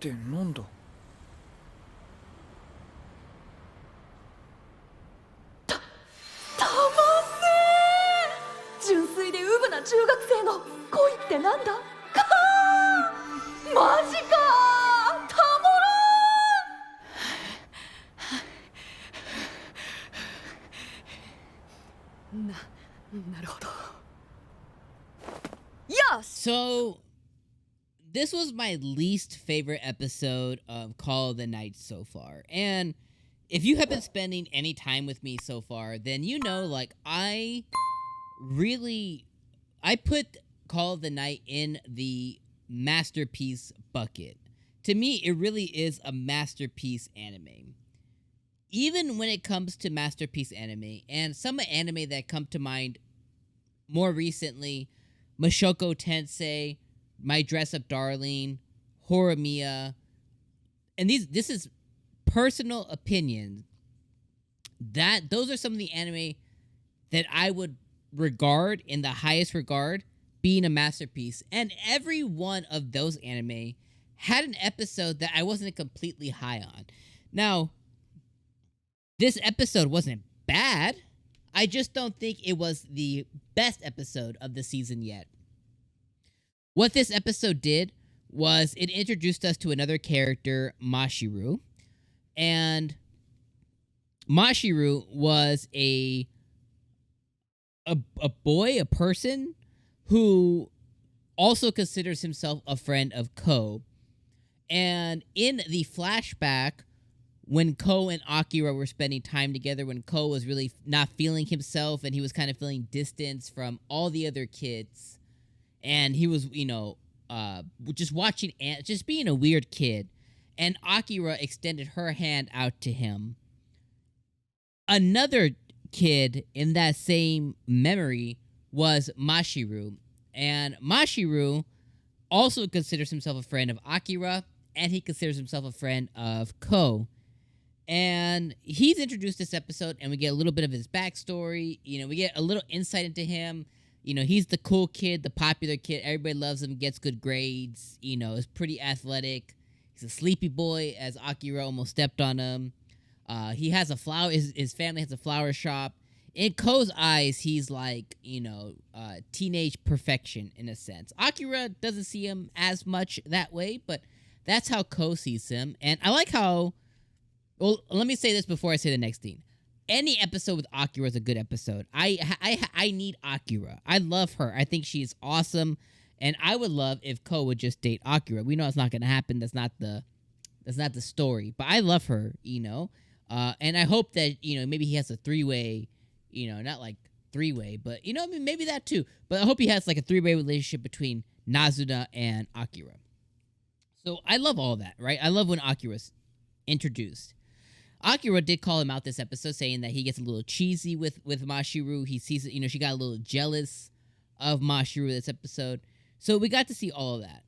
ってなんだ。たまんねえ。純粋でウブな中学生の恋ってなんだ。かーマジかー、たまらん。なるほど。Yes. So, this was my least favorite episode of Call of the Night so far. And if you have been spending any time with me so far, then you know, like, I put Call of the Night in the masterpiece bucket. To me, it really is a masterpiece anime. Even when it comes to masterpiece anime, and some anime that come to mind more recently, Mushoku Tensei, My Dress Up Darling, Horimiya, and this is personal opinion, that those are some of the anime that I would regard in the highest regard being a masterpiece. And every one of those anime had an episode that I wasn't completely high on. Now, this episode wasn't bad. I just don't think it was the best episode of the season yet. What this episode did was it introduced us to another character, Mashiru. And Mashiru was a boy, a person who also considers himself a friend of KOU. And in the flashback, when KOU and Akira were spending time together, when KOU was really not feeling himself and he was kind of feeling distance from all the other kids, and he was, just watching, just being a weird kid, and Akira extended her hand out to him. Another kid in that same memory was Mashiru, and Mashiru also considers himself a friend of Akira, and he considers himself a friend of KOU. And he's introduced this episode, and we get a little bit of his backstory. We get a little insight into him. He's the cool kid, the popular kid. Everybody loves him, gets good grades, is pretty athletic. He's a sleepy boy, as Akira almost stepped on him. He has a flower, his family has a flower shop. In KOU's eyes, he's like, teenage perfection in a sense. Akira doesn't see him as much that way, but that's how KOU sees him. And I like how... Well, let me say this before I say the next thing. Any episode with Akira is a good episode. I need Akira. I love her. I think she's awesome, and I would love if KOU would just date Akira. We know it's not going to happen. That's not the story. But I love her, and I hope that maybe he has a three-way, not like three-way, but maybe that too. But I hope he has like a three-way relationship between Nazuna and Akira. So I love all that, right? I love when Akira's introduced. Akira did call him out this episode, saying that he gets a little cheesy with Mashiru. He sees, she got a little jealous of Mashiru this episode. So we got to see all of that.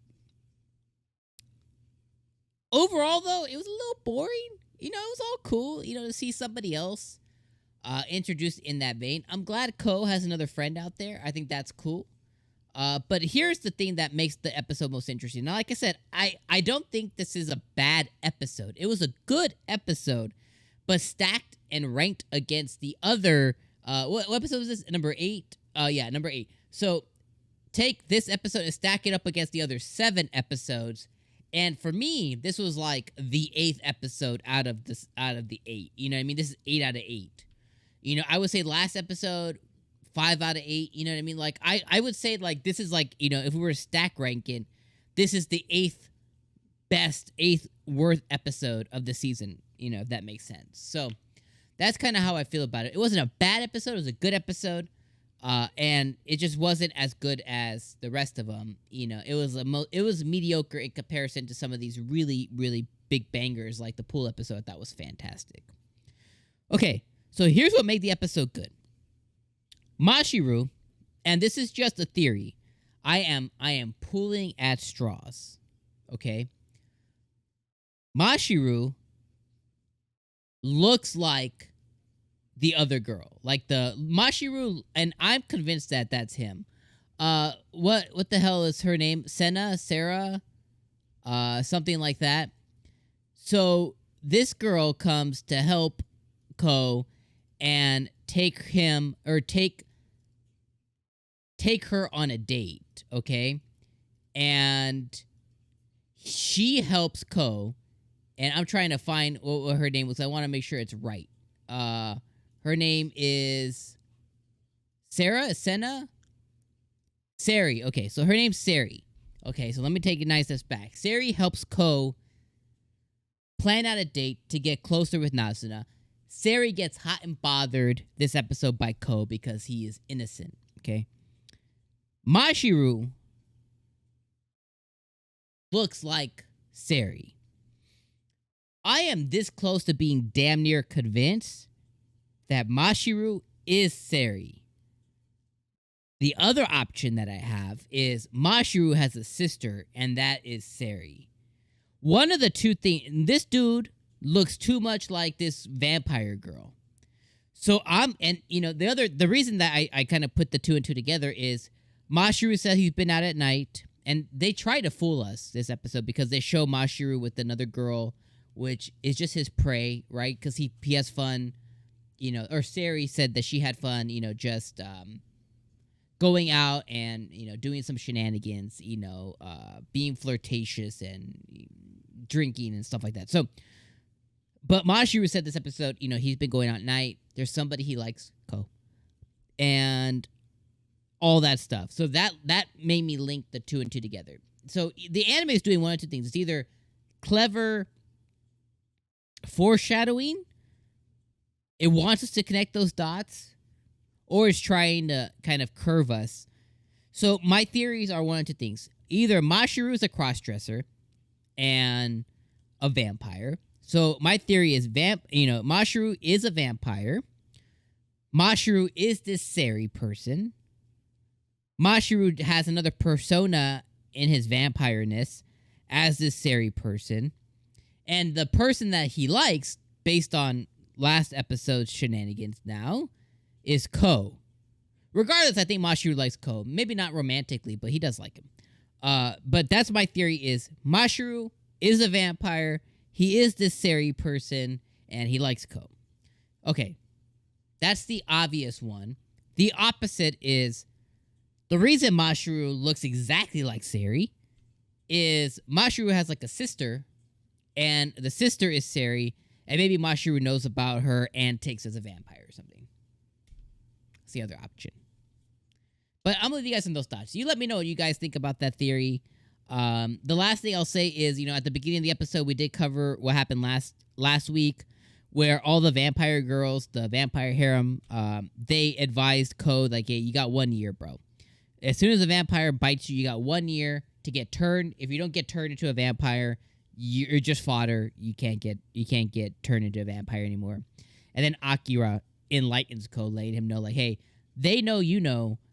Overall, though, it was a little boring. It was all cool, to see somebody else introduced in that vein. I'm glad KOU has another friend out there. I think that's cool. But here's the thing that makes the episode most interesting. Now, like I said, I don't think this is a bad episode. It was a good episode, but stacked and ranked against the other... what episode was this? Number 8? Yeah, number 8. So take this episode and stack it up against the other 7 episodes. And for me, this was like the 8th episode out of the 8. You know what I mean? This is 8 out of 8. I would say last episode... 5 out of 8, you know what I mean? Like, I would say, like, this is like, if we were stack ranking, this is the 8th best, 8th worst episode of the season, if that makes sense. So, that's kind of how I feel about it. It wasn't a bad episode, it was a good episode, and it just wasn't as good as the rest of them, it was mediocre in comparison to some of these really, really big bangers, like the pool episode. That was fantastic. Okay, so here's what made the episode good. Mashiru, and this is just a theory. I am pulling at straws. Okay? Mashiru looks like the other girl. Like the Mashiru, and I'm convinced that that's him. What the hell is her name? Sarah? something like that. So this girl comes to help Ko and take her on a date, okay? And she helps Ko, and I'm trying to find what her name was. I want to make sure it's right. Her name is Sarah? Senna? Sari. Okay, so her name's Sari. Okay, so let me take a nice step back. Sari helps Ko plan out a date to get closer with Nazuna. Sari gets hot and bothered this episode by Ko because he is innocent, okay? Mashiru looks like Sari. I am this close to being damn near convinced that Mashiru is Sari. The other option that I have is Mashiru has a sister, and that is Sari. One of the two things, this dude looks too much like this vampire girl. So the reason that I kind of put the two and two together is Mashiru said he's been out at night, and they try to fool us this episode because they show Mashiru with another girl, which is just his prey, right? Because he has fun, or Sari said that she had fun, just going out and, doing some shenanigans, being flirtatious and drinking and stuff like that. So, but Mashiru said this episode, he's been going out at night. There's somebody he likes, Ko. And all that stuff. So that made me link the two and two together. So the anime is doing one of two things. It's either clever foreshadowing, it wants us to connect those dots, or it's trying to kind of curve us. So my theories are one of two things. Either Mashiru is a crossdresser and a vampire. So my theory is Mashiru is a vampire. Mashiru is this Sari person. Mashiru has another persona in his vampireness as this Sari person. And the person that he likes, based on last episode's shenanigans now, is Ko. Regardless, I think Mashiru likes Ko. Maybe not romantically, but he does like him. But that's my theory is Mashiru is a vampire. He is this Sari person, and he likes Ko. Okay. That's the obvious one. The opposite is the reason Mashiru looks exactly like Sari is Mashiru has like a sister, and the sister is Sari, and maybe Mashiru knows about her and takes as a vampire or something. That's the other option. But I'm going to leave you guys in those thoughts. You let me know what you guys think about that theory. The last thing I'll say is, at the beginning of the episode, we did cover what happened last week, where all the vampire girls, the vampire harem, they advised Ko, like, hey, you got 1 year, bro. As soon as a vampire bites you, you got 1 year to get turned. If you don't get turned into a vampire, you're just fodder. You can't get turned into a vampire anymore. And then Akira enlightens Ko, letting him know, like, hey, they know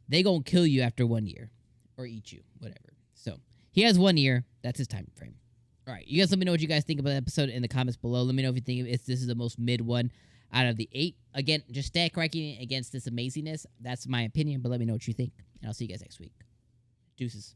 they gonna kill you after 1 year. Or eat you, whatever. So, he has 1 year. That's his time frame. All right, you guys let me know what you guys think about the episode in the comments below. Let me know if you think this is the most mid one out of the 8. Again, just stack ranking against this amazingness. That's my opinion, but let me know what you think. And I'll see you guys next week. Deuces.